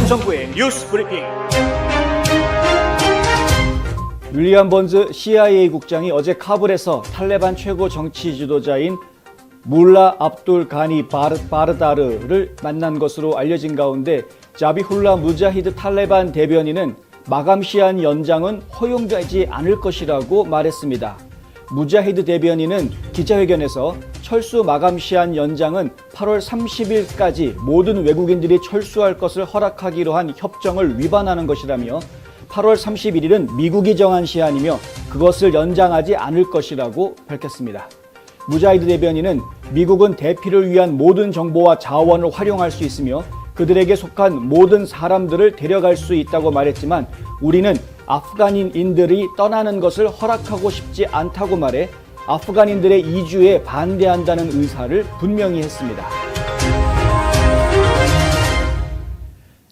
정부의 뉴스 브리핑. 윌리엄 번즈 CIA 국장이 어제 카불에서 탈레반 최고 정치 지도자인 물라 압둘 가니 바르다르를 만난 것으로 알려진 가운데 자비훌라 무자히드 탈레반 대변인은 마감 시한 연장은 허용되지 않을 것이라고 말했습니다. 무자히드 대변인은 기자회견에서 철수 마감 시한 연장은 8월 30일까지 모든 외국인들이 철수할 것을 허락하기로 한 협정을 위반하는 것이라며 8월 31일은 미국이 정한 시한이며 그것을 연장하지 않을 것이라고 밝혔습니다. 무자히드 대변인은 미국은 대피를 위한 모든 정보와 자원을 활용할 수 있으며 그들에게 속한 모든 사람들을 데려갈 수 있다고 말했지만 우리는 아프간인들이 떠나는 것을 허락하고 싶지 않다고 말해 아프간인들의 이주에 반대한다는 의사를 분명히 했습니다.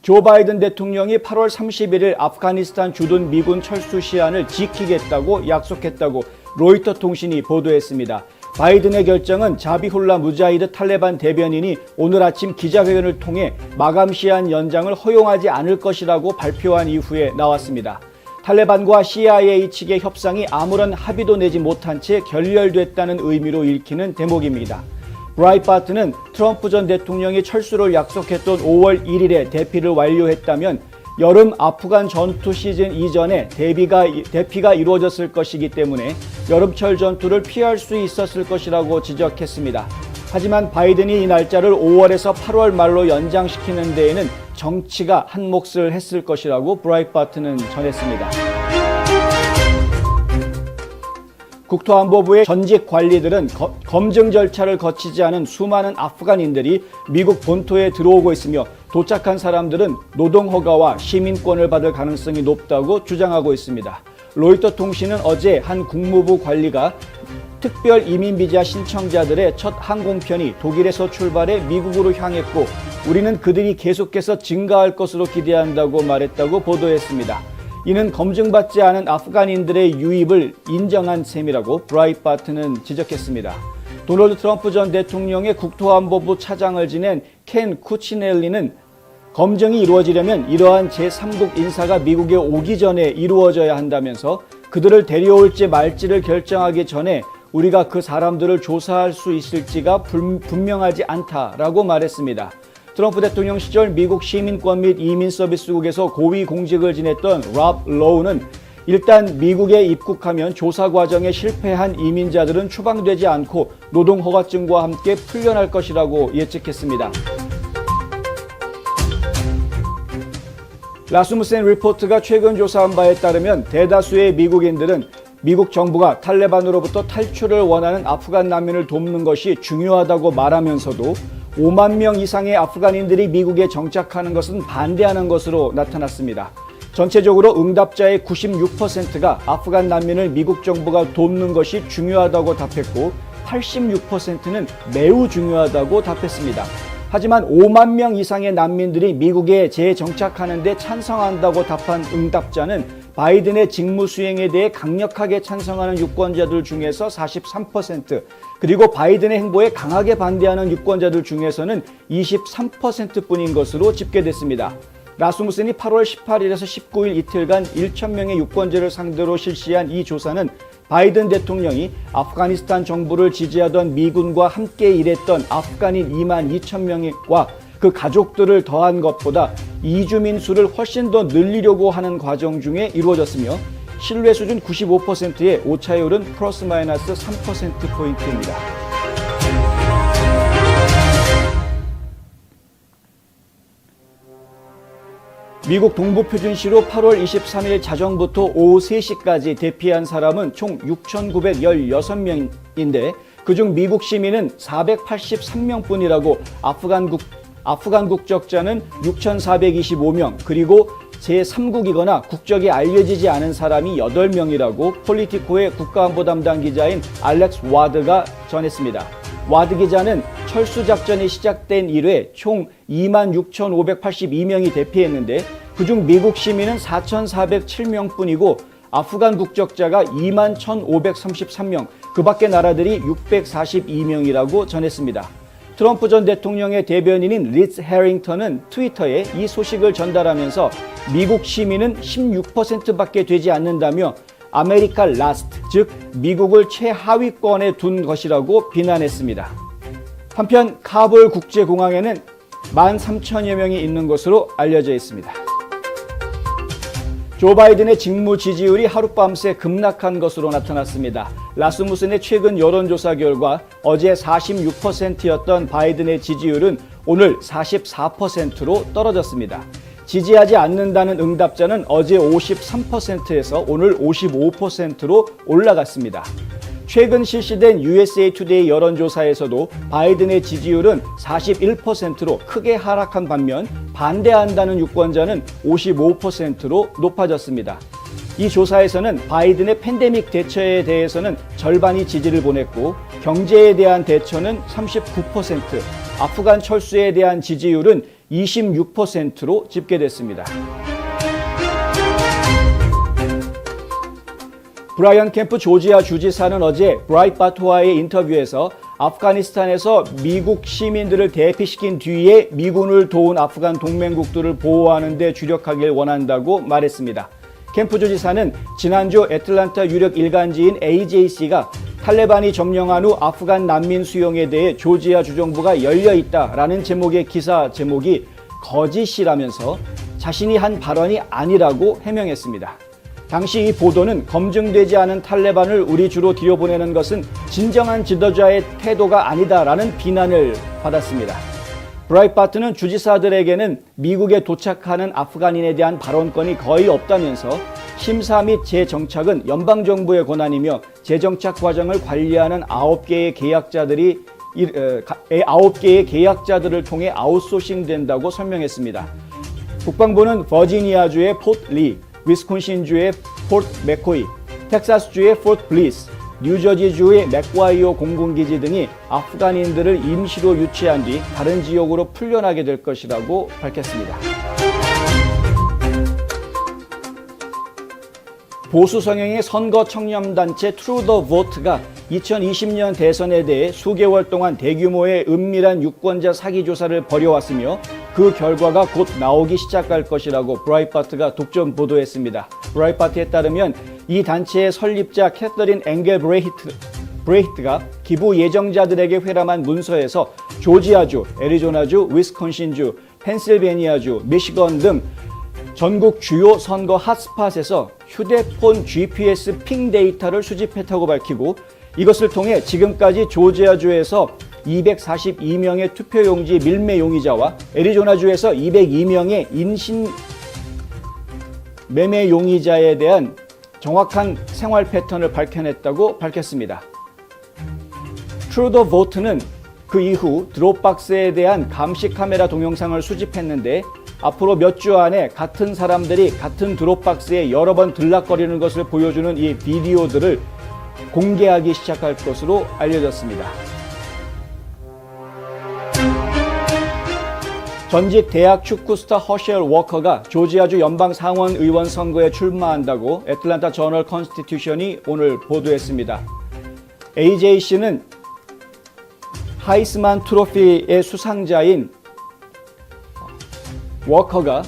조 바이든 대통령이 8월 31일 아프가니스탄 주둔 미군 철수 시한을 지키겠다고 약속했다고 로이터 통신이 보도했습니다. 바이든의 결정은 자비훌라 무자히드 탈레반 대변인이 오늘 아침 기자회견을 통해 마감 시한 연장을 허용하지 않을 것이라고 발표한 이후에 나왔습니다. 탈레반과 CIA 측의 협상이 아무런 합의도 내지 못한 채 결렬됐다는 의미로 읽히는 대목입니다. 브라이트바트는 트럼프 전 대통령이 철수를 약속했던 5월 1일에 대피를 완료했다면 여름 아프간 전투 시즌 이전에 대피가 이루어졌을 것이기 때문에 여름철 전투를 피할 수 있었을 것이라고 지적했습니다. 하지만 바이든이 이 날짜를 5월에서 8월 말로 연장시키는 데에는 정치가 한 몫을 했을 것이라고 브라이트바트는 전했습니다. 국토안보부의 전직 관리들은 검증 절차를 거치지 않은 수많은 아프간인들이 미국 본토에 들어오고 있으며 도착한 사람들은 노동허가와 시민권을 받을 가능성이 높다고 주장하고 있습니다. 로이터 통신은 어제 한 국무부 관리가 특별 이민비자 신청자들의 첫 항공편이 독일에서 출발해 미국으로 향했고 우리는 그들이 계속해서 증가할 것으로 기대한다고 말했다고 보도했습니다. 이는 검증받지 않은 아프간인들의 유입을 인정한 셈이라고 브라이트바트는 지적했습니다. 도널드 트럼프 전 대통령의 국토안보부 차장을 지낸 켄 쿠치넬리는 검증이 이루어지려면 이러한 제3국 인사가 미국에 오기 전에 이루어져야 한다면서 그들을 데려올지 말지를 결정하기 전에 우리가 그 사람들을 조사할 수 있을지가 분명하지 않다라고 말했습니다. 트럼프 대통령 시절 미국 시민권 및 이민서비스국에서 고위 공직을 지냈던 랍 로우는 일단 미국에 입국하면 조사 과정에 실패한 이민자들은 추방되지 않고 노동허가증과 함께 풀려날 것이라고 예측했습니다. 라스무센 리포트가 최근 조사한 바에 따르면 대다수의 미국인들은 미국 정부가 탈레반으로부터 탈출을 원하는 아프간 난민을 돕는 것이 중요하다고 말하면서도 5만 명 이상의 아프간인들이 미국에 정착하는 것은 반대하는 것으로 나타났습니다. 전체적으로 응답자의 96%가 아프간 난민을 미국 정부가 돕는 것이 중요하다고 답했고 86%는 매우 중요하다고 답했습니다. 하지만 5만 명 이상의 난민들이 미국에 재정착하는 데 찬성한다고 답한 응답자는 바이든의 직무 수행에 대해 강력하게 찬성하는 유권자들 중에서 43%, 그리고 바이든의 행보에 강하게 반대하는 유권자들 중에서는 23%뿐인 것으로 집계됐습니다. 라스무센이 8월 18일에서 19일 이틀간 1,000명의 유권자를 상대로 실시한 이 조사는 바이든 대통령이 아프가니스탄 정부를 지지하던 미군과 함께 일했던 아프간인 2만 2천 명과 그 가족들을 더한 것보다 이주민 수를 훨씬 더 늘리려고 하는 과정 중에 이루어졌으며 신뢰 수준 95%의 오차율은 플러스 마이너스 3%포인트입니다. 미국 동부표준시로 8월 23일 자정부터 오후 3시까지 대피한 사람은 총 6,916명인데 그중 미국 시민은 483명뿐이라고 아프간 국적자는 6,425명, 그리고 제3국이거나 국적이 알려지지 않은 사람이 8명이라고 폴리티코의 국가안보 담당 기자인 알렉스 와드가 전했습니다. 와드 기자는 철수작전이 시작된 이래 총 26,582명이 대피했는데 그중 미국 시민은 4,407명뿐이고 아프간 국적자가 21,533명, 그 밖의 나라들이 642명이라고 전했습니다. 트럼프 전 대통령의 대변인인 리즈 해링턴은 트위터에 이 소식을 전달하면서 미국 시민은 16%밖에 되지 않는다며 아메리카 라스트, 즉 미국을 최하위권에 둔 것이라고 비난했습니다. 한편 카불 국제공항에는 13,000여 명이 있는 것으로 알려져 있습니다. 조 바이든의 직무 지지율이 하룻밤새 급락한 것으로 나타났습니다. 라스무슨의 최근 여론조사 결과 어제 46%였던 바이든의 지지율은 오늘 44%로 떨어졌습니다. 지지하지 않는다는 응답자는 어제 53%에서 오늘 55%로 올라갔습니다. 최근 실시된 USA 투데이 여론조사에서도 바이든의 지지율은 41%로 크게 하락한 반면 반대한다는 유권자는 55%로 높아졌습니다. 이 조사에서는 바이든의 팬데믹 대처에 대해서는 절반이 지지를 보냈고 경제에 대한 대처는 39%, 아프간 철수에 대한 지지율은 26%로 집계됐습니다. 브라이언 캠프 조지아 주지사는 어제 브라이트바트와의 인터뷰에서 아프가니스탄에서 미국 시민들을 대피시킨 뒤에 미군을 도운 아프간 동맹국들을 보호하는 데 주력하길 원한다고 말했습니다. 캠프 주지사는 지난주 애틀랜타 유력 일간지인 AJC가 탈레반이 점령한 후 아프간 난민 수용에 대해 조지아 주정부가 열려있다라는 제목의 기사 제목이 거짓이라면서 자신이 한 발언이 아니라고 해명했습니다. 당시 이 보도는 검증되지 않은 탈레반을 우리 주로 들여보내는 것은 진정한 지도자의 태도가 아니다라는 비난을 받았습니다. 브라이트바트는 주지사들에게는 미국에 도착하는 아프간인에 대한 발언권이 거의 없다면서 심사 및 재정착은 연방정부의 권한이며 재정착 과정을 관리하는 9개의 계약자들을 통해 아웃소싱된다고 설명했습니다. 국방부는 버지니아주의 포트 리, 위스콘신주의 포트 맥코이, 텍사스주의 포트 블리스, 뉴저지주의 맥과이어 공군기지 등이 아프간인들을 임시로 유치한 뒤 다른 지역으로 풀려나게 될 것이라고 밝혔습니다. 보수 성향의 선거 청렴단체 트루 더 보트가 2020년 대선에 대해 수개월 동안 대규모의 은밀한 유권자 사기 조사를 벌여왔으며 그 결과가 곧 나오기 시작할 것이라고 브라이트바트가 독점 보도했습니다. 브라이트바트에 따르면 이 단체의 설립자 캐서린 앵겔 브레히트가 기부 예정자들에게 회람한 문서에서 조지아주, 애리조나주, 위스콘신주, 펜실베니아주, 미시건 등 전국 주요 선거 핫스팟에서 휴대폰 GPS 핑 데이터를 수집했다고 밝히고 이것을 통해 지금까지 조지아주에서 242명의 투표용지 밀매 용의자와 애리조나주에서 202명의 인신 매매 용의자에 대한 정확한 생활 패턴을 밝혀냈다고 밝혔습니다. 트루 더 보트는 그 이후 드롭박스에 대한 감시 카메라 동영상을 수집했는데 앞으로 몇 주 안에 같은 사람들이 같은 드롭박스에 여러 번 들락거리는 것을 보여주는 이 비디오들을 공개하기 시작할 것으로 알려졌습니다. 전직 대학 축구 스타 허셸 워커가 조지아주 연방 상원 의원 선거에 출마한다고 애틀랜타 저널 컨스티튜션이 오늘 보도했습니다. AJC는 하이스만 트로피의 수상자인 워커가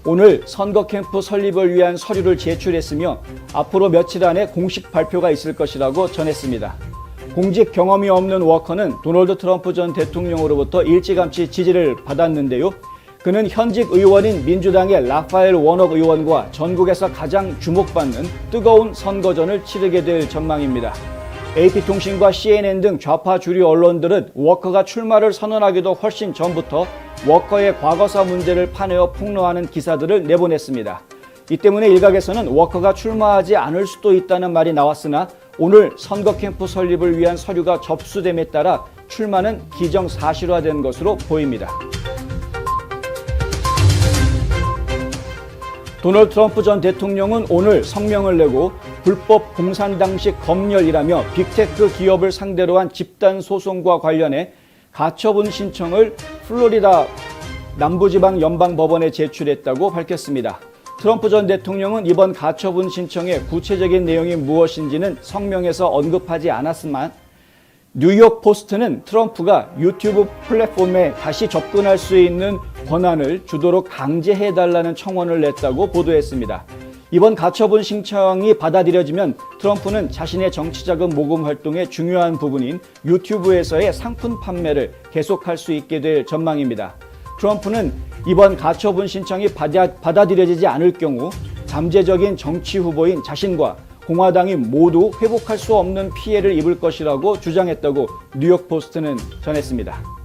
오늘 선거 캠프 설립을 위한 서류를 제출했으며 앞으로 며칠 안에 공식 발표가 있을 것이라고 전했습니다. 공직 경험이 없는 워커는 도널드 트럼프 전 대통령으로부터 일찌감치 지지를 받았는데요. 그는 현직 의원인 민주당의 라파엘 워녹 의원과 전국에서 가장 주목받는 뜨거운 선거전을 치르게 될 전망입니다. AP통신과 CNN 등 좌파 주류 언론들은 워커가 출마를 선언하기도 훨씬 전부터 워커의 과거사 문제를 파내어 폭로하는 기사들을 내보냈습니다. 이 때문에 일각에서는 워커가 출마하지 않을 수도 있다는 말이 나왔으나 오늘 선거 캠프 설립을 위한 서류가 접수됨에 따라 출마는 기정사실화된 것으로 보입니다. 도널드 트럼프 전 대통령은 오늘 성명을 내고 불법 공산당식 검열이라며 빅테크 기업을 상대로 한 집단 소송과 관련해 가처분 신청을 플로리다 남부지방 연방법원에 제출했다고 밝혔습니다. 트럼프 전 대통령은 이번 가처분 신청의 구체적인 내용이 무엇인지는 성명에서 언급하지 않았지만 뉴욕 포스트는 트럼프가 유튜브 플랫폼에 다시 접근할 수 있는 권한을 주도록 강제해달라는 청원을 냈다고 보도했습니다. 이번 가처분 신청이 받아들여지면 트럼프는 자신의 정치자금 모금 활동의 중요한 부분인 유튜브에서의 상품 판매를 계속할 수 있게 될 전망입니다. 트럼프는 이번 가처분 신청이 받아들여지지 않을 경우 잠재적인 정치 후보인 자신과 공화당이 모두 회복할 수 없는 피해를 입을 것이라고 주장했다고 뉴욕 포스트는 전했습니다.